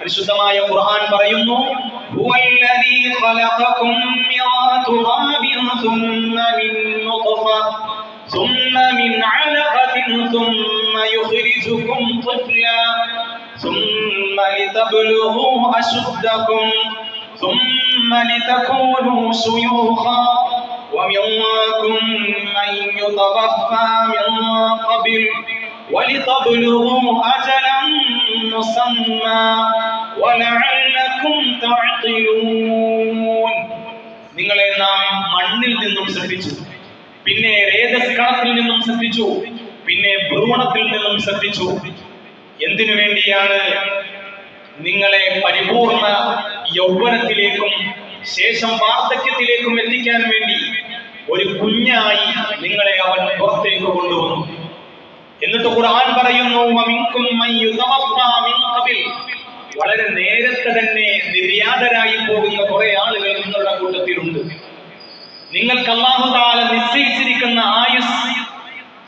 പരിശുദ്ധമായ ഖുർആൻ പറയുന്നു, ഹുവല്ലദീ ഖലഖകും മിൻ തുറാബിൻ സുമ്മ മിൻ നുത്ഫ സുമ്മ മിൻ അലഖത്തിൻ സുമ്മ യുഖ്രിജുകും ത്വഫ്ലാ സുമ്മ ലിതബ്ലുഗൂ അശുദ്ദകും സുമ്മ ലിതകൂനൂ ശുയൂഖാ ومنكم من يتوفى من قبل ولتبلغوا أجلا مسمى ولعلكم تعقلون. നിങ്ങളെ നാം മണ്ണിൽ നിന്നും സൃഷ്ടിച്ചു, പിന്നെ രേതസ് കണത്തിൽ നിന്നും സൃഷ്ടിച്ചു, പിന്നെ ഭ്രൂണത്തിൽ നിന്നും സൃഷ്ടിച്ചു. എന്തിനു വേണ്ടിയാണ്? നിങ്ങളെ പരിപൂർണ യൗവനത്തിലേക്കും ശേഷം വാർദ്ധക്യത്തിലേക്കും എത്തിക്കാൻ വേണ്ടി ഒരു കുഞ്ഞായി നിങ്ങളെ അവൻ പുറത്തേക്ക് കൊണ്ടുവന്നു. എന്നിട്ട് ഖുർആൻ പറയുന്നു, വമിൻകും മൻ യുതവഫാ മിൻ ഖബിൽ, വളരെ നേരത്തെ തന്നെ നിര്യാതരായി പോകുന്ന കുറെ ആളുകൾ നിങ്ങളുടെ കൂട്ടത്തിലുണ്ട്. നിങ്ങൾക്ക് അല്ലാഹു തആല നിശ്ചയിച്ചിരിക്കുന്ന ആയുസ്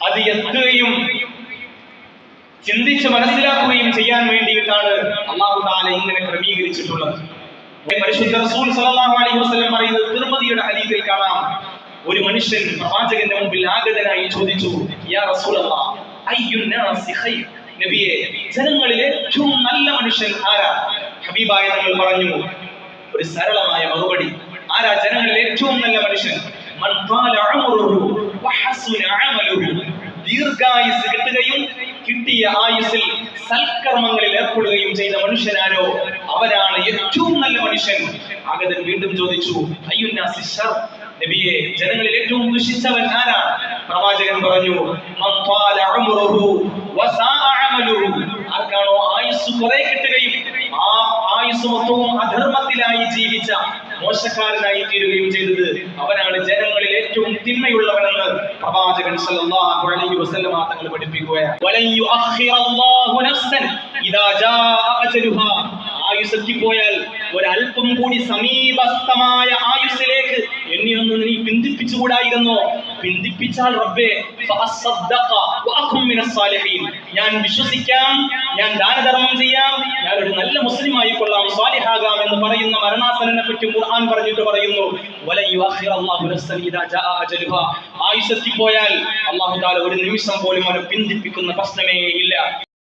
അത് എത്തുകയും ചിന്തിച്ച് മനസ്സിലാക്കുകയും ചെയ്യാൻ വേണ്ടിയിട്ടാണ് അല്ലാഹു തആല ഇങ്ങനെ ക്രമീകരിച്ചിട്ടുള്ളത്. പരിശുദ്ധ റസൂൽ സല്ലല്ലാഹു അലൈഹി വസല്ലം പറയുന്നത് തിർമിദിയുടെ ഹദീസിൽ കാണാം, ഒരു മനുഷ്യൻ പ്രവാചകന്റെ മുമ്പിൽ ആഗതനായി ചോദിച്ചു, യാ റസൂലല്ലാഹ് അയ്യുൻ നാസി ഖൈർ, നബിയേ ജനങ്ങളിലെ ഏറ്റവും നല്ല മനുഷ്യൻ ആരാ? ഹബീബായ തങ്ങൾ പറഞ്ഞു ഒരു സരളമായ മറുപടി, ആരാ ജനങ്ങളിലെ ഏറ്റവും നല്ല മനുഷ്യൻ? മൻ ത്വാല ഉംറുഹു വഹസുന അമലുഹു, ദീർഘായുസ് കിട്ടുകയും കിട്ടിയ ആയുസ്സിൽ സൽക്കർമ്മങ്ങളിൽ ഏർപ്പെടുകയും ചെയ്ത മനുഷ്യനാരോ അവരാണ് ഏറ്റവും നല്ല മനുഷ്യൻ. ആഗതൻ വീണ്ടും ചോദിച്ചു, അയ്യുൻ നാസി ശർ, നബിയെ ജനങ്ങളിൽ ഏറ്റവും ദുഷിച്ചവൻ ആരാണ്? പ്രവാചകൻ പറഞ്ഞു, മൻ ത്വാല ഉംറുഹു വസാഅ അമലുഹു, ആർക്കാണോ ആയുസ് കുറെ കിട്ടുകയും ആ ആയുസ് മൊത്തവും അധർമ്മത്തിലായി ജീവിച്ച മോശക്കാരനായി തീരുകയും ചെയ്തത് അവനാണ് ജനങ്ങളിൽ ഏറ്റവും തിന്മയുള്ളവനെന്ന് പ്രവാചകൻ സല്ലല്ലാഹു അലൈഹി വസല്ലം തങ്ങൾ പഠിപ്പിക്കുകയാണ്. വലൻ യുഅഖിറല്ലാഹു നഫ്സൻ ഇദാ ജാഅ അജലുഹാ, ആയുസ് എത്തിപ്പോയാൽ ഒരല്പം കൂടി സമീപസ്ഥമായ ആയുസ്സിലേക്ക് എന്നെയൊന്ന് നീ പിന്തിപ്പിച്ചുകൂടായിരുന്നോ? പിന്തിപ്പിച്ചാൽ റബ്ബേ ഫഅസ്സദ്ദഖ വഅകും മിനസ് സാലിഹീൻ, ഞാൻ വിശ്വസിക്കാം, ഞാൻ ദാനധർമ്മം ചെയ്യാം, ഞാൻ ഒരു നല്ല മുസ്ലിം ആയിക്കൊള്ളാം, സാലിഹാകാം എന്ന് പറയുന്ന മരണാസനനെ പറ്റി ഖുർആൻ പറഞ്ഞിട്ട് പറയുന്നു, വലൻ യുഅഖിറല്ലാഹു നഫ്സൻ ഇദാ ജാഅ അജലുഹാ, ആയുസ് എത്തിപ്പോയാൽ അല്ലാഹു തആല ഒരു നിമിഷം പോലും അവനെ പിന്തിപ്പിക്കുന്ന പ്രശ്നമേ ഇല്ല.